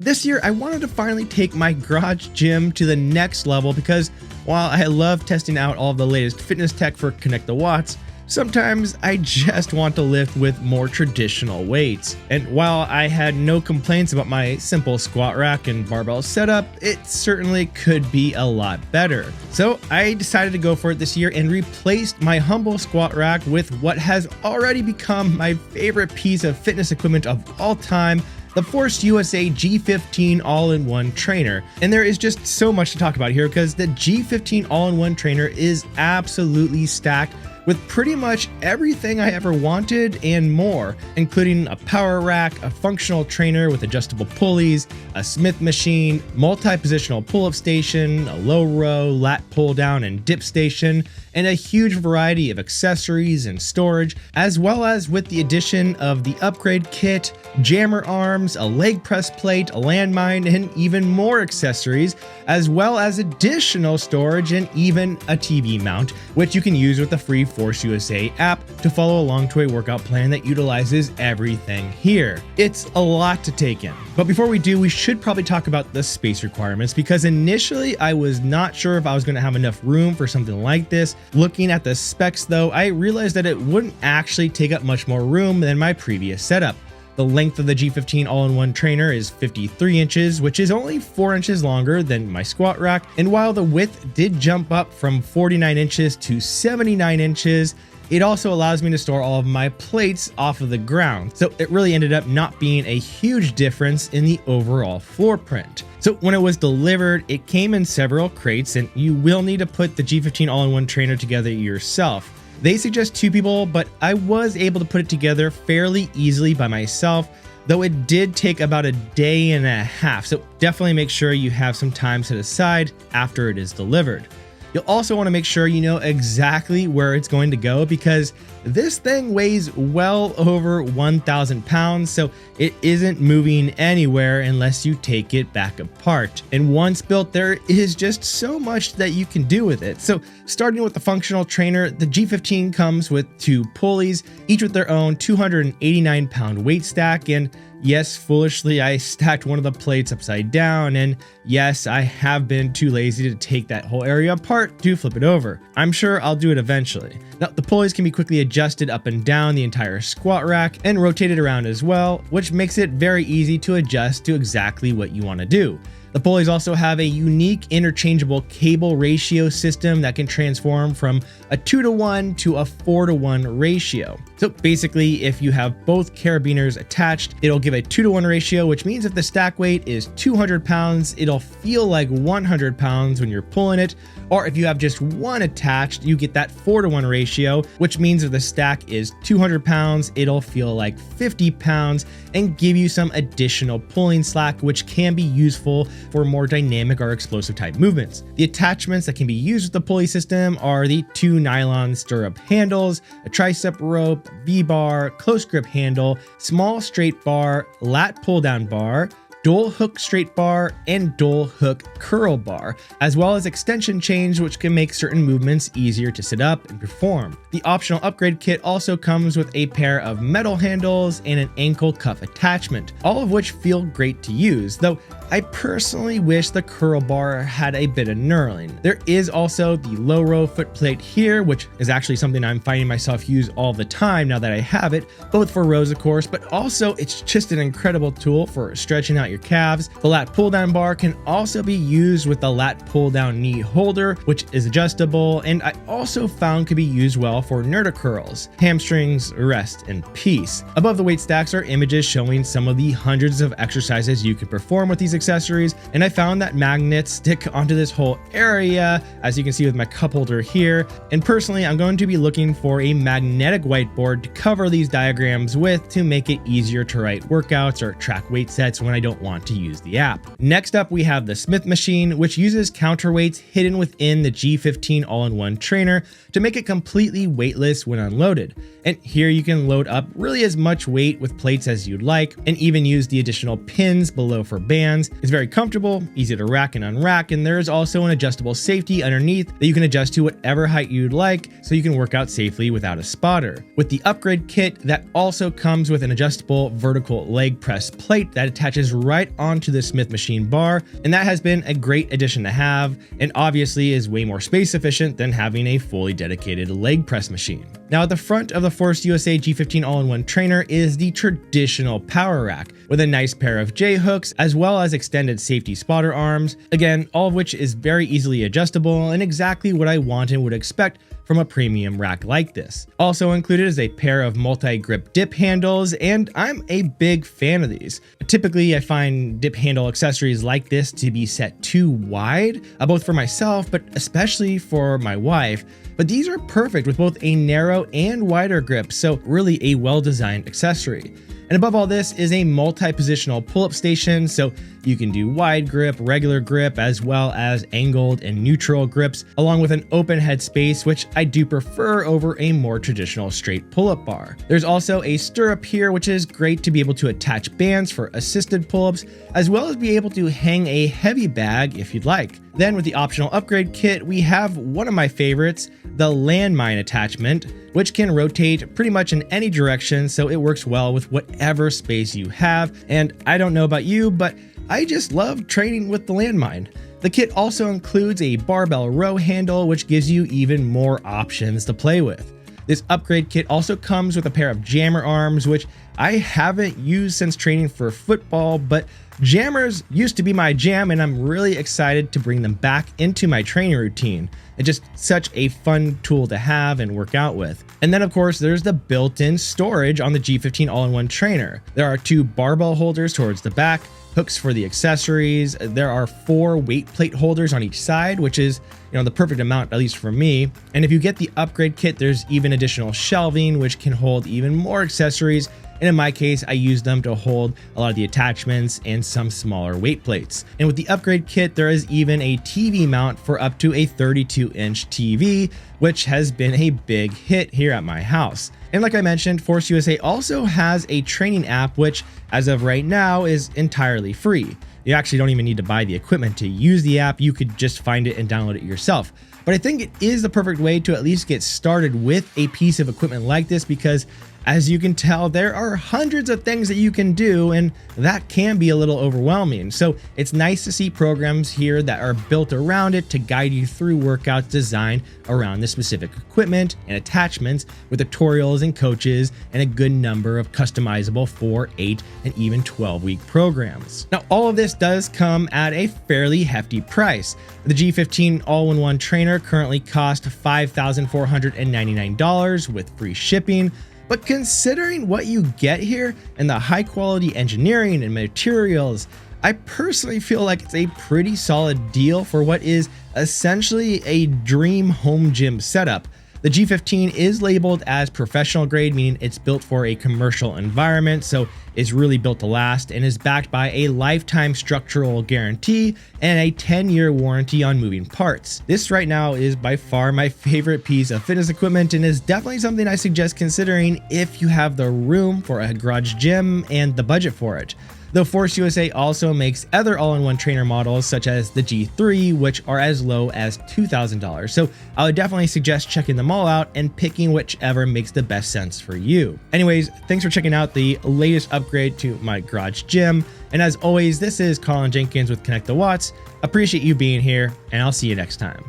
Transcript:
This year, I wanted to finally take my garage gym to the next level because while I love testing out all of the latest fitness tech for Connect the Watts, sometimes I just want to lift with more traditional weights. And while I had no complaints about my simple squat rack and barbell setup, it certainly could be a lot better. So I decided to go for it this year and replaced my humble squat rack with what has already become my favorite piece of fitness equipment of all time, the ForceUSA G15 all-in-one trainer. And there is just so much to talk about here because the G15 all-in-one trainer is absolutely stacked with pretty much everything I ever wanted and more, including a power rack, a functional trainer with adjustable pulleys, a Smith machine, multi-positional pull-up station, a low row, lat pull-down and dip station, and a huge variety of accessories and storage, as well as with the addition of the upgrade kit, jammer arms, a leg press plate, a landmine, and even more accessories, as well as additional storage and even a TV mount, which you can use with the free ForceUSA app to follow along to a workout plan that utilizes everything here. It's a lot to take in. But before we do, we should probably talk about the space requirements because initially I was not sure if I was going to have enough room for something like this. Looking at the specs though, I realized that it wouldn't actually take up much more room than my previous setup. The length of the G15 all-in-one trainer is 53 inches, which is only 4 inches longer than my squat rack. And while the width did jump up from 49 inches to 79 inches, it also allows me to store all of my plates off of the ground. So it really ended up not being a huge difference in the overall floor print. So when it was delivered, it came in several crates and you will need to put the G15 all-in-one trainer together yourself. They suggest 2 people, but I was able to put it together fairly easily by myself, though it did take about a day and a half. So definitely make sure you have some time set aside after it is delivered. You'll also want to make sure you know exactly where it's going to go because this thing weighs well over 1,000 pounds, so it isn't moving anywhere unless you take it back apart. And once built, there is just so much that you can do with it. So starting with the functional trainer, the G15 comes with 2 pulleys, each with their own 289-pound weight stack. And yes, foolishly, I stacked one of the plates upside down, and yes, I have been too lazy to take that whole area apart to flip it over. I'm sure I'll do it eventually. Now, the pulleys can be quickly adjusted up and down the entire squat rack and rotated around as well, which makes it very easy to adjust to exactly what you want to do. The pulleys also have a unique interchangeable cable ratio system that can transform from a 2-to-1 to a 4-to-1 ratio. So basically, if you have both carabiners attached, it'll give a 2-to-1 ratio, which means if the stack weight is 200 pounds, it'll feel like 100 pounds when you're pulling it. Or if you have just one attached, you get that 4-to-1 ratio, which means if the stack is 200 pounds, it'll feel like 50 pounds and give you some additional pulling slack, which can be useful for more dynamic or explosive type movements. The attachments that can be used with the pulley system are the 2 nylon stirrup handles, a tricep rope, V-bar, close grip handle, small straight bar, lat pull down bar, dual hook straight bar, and dual hook curl bar, as well as extension chains which can make certain movements easier to set up and perform. The optional upgrade kit also comes with a pair of metal handles and an ankle cuff attachment, all of which feel great to use, though I personally wish the curl bar had a bit of knurling. There is also the low row foot plate here, which is actually something I'm finding myself use all the time now that I have it, both for rows of course, but also it's just an incredible tool for stretching out your calves. The lat pull down bar can also be used with the lat pull down knee holder, which is adjustable, and I also found could be used well for nerda curls, hamstrings, rest, and peace. Above the weight stacks are images showing some of the hundreds of exercises you can perform with these accessories, and I found that magnets stick onto this whole area, as you can see with my cup holder here. And personally, I'm going to be looking for a magnetic whiteboard to cover these diagrams with to make it easier to write workouts or track weight sets when I don't want to use the app. Next up, we have the Smith machine, which uses counterweights hidden within the G15 all-in-one trainer to make it completely weightless when unloaded. And here you can load up really as much weight with plates as you'd like, and even use the additional pins below for bands. It's very comfortable, easy to rack and unrack, and there is also an adjustable safety underneath that you can adjust to whatever height you'd like so you can work out safely without a spotter. With the upgrade kit, that also comes with an adjustable vertical leg press plate that attaches right onto the Smith machine bar, and that has been a great addition to have, and obviously is way more space efficient than having a fully dedicated leg press machine. Now at the front of the ForceUSA G15 all-in-one trainer is the traditional power rack with a nice pair of J-hooks as well as extended safety spotter arms, again all of which is very easily adjustable and exactly what I want and would expect from a premium rack like this. Also included is a pair of multi-grip dip handles, and I'm a big fan of these. Typically I find dip handle accessories like this to be set too wide, both for myself but especially for my wife. But these are perfect with both a narrow and wider grip, so really a well-designed accessory. And above all this is a multi-positional pull-up station, so you can do wide grip, regular grip, as well as angled and neutral grips, along with an open head space, which I do prefer over a more traditional straight pull-up bar. There's also a stirrup here, which is great to be able to attach bands for assisted pull-ups, as well as be able to hang a heavy bag if you'd like. Then with the optional upgrade kit, we have one of my favorites, the Landmine attachment, which can rotate pretty much in any direction, so it works well with whatever space you have. And I don't know about you, but I just love training with the Landmine. The kit also includes a barbell row handle, which gives you even more options to play with. This upgrade kit also comes with a pair of jammer arms, which I haven't used since training for football, but jammers used to be my jam, and I'm really excited to bring them back into my training routine. It's just such a fun tool to have and work out with. And then of course there's the built-in storage on the G15 all-in-one trainer. There are 2 barbell holders towards the back, hooks for the accessories. There are 4 weight plate holders on each side, which is, the perfect amount, at least for me. And if you get the upgrade kit, there's even additional shelving, which can hold even more accessories. And in my case, I use them to hold a lot of the attachments and some smaller weight plates. And with the upgrade kit, there is even a TV mount for up to a 32-inch TV, which has been a big hit here at my house. And like I mentioned, ForceUSA also has a training app, which as of right now is entirely free. You actually don't even need to buy the equipment to use the app. You could just find it and download it yourself. But I think it is the perfect way to at least get started with a piece of equipment like this, because as you can tell, there are hundreds of things that you can do, and that can be a little overwhelming. So it's nice to see programs here that are built around it to guide you through workouts designed around the specific equipment and attachments, with tutorials and coaches and a good number of customizable 4, 8, and even 12-week programs. Now, all of this does come at a fairly hefty price. The G15 all-in-one trainer currently costs $5,499 with free shipping. But considering what you get here and the high quality engineering and materials, I personally feel like it's a pretty solid deal for what is essentially a dream home gym setup. The G15 is labeled as professional grade, meaning it's built for a commercial environment, so it's really built to last, and is backed by a lifetime structural guarantee and a 10-year warranty on moving parts. This right now is by far my favorite piece of fitness equipment, and is definitely something I suggest considering if you have the room for a garage gym and the budget for it. Though ForceUSA also makes other all-in-one trainer models such as the G3, which are as low as $2,000. So I would definitely suggest checking them all out and picking whichever makes the best sense for you. Anyways, thanks for checking out the latest upgrade to my garage gym. And as always, this is Colin Jenkins with Connect the Watts. Appreciate you being here, and I'll see you next time.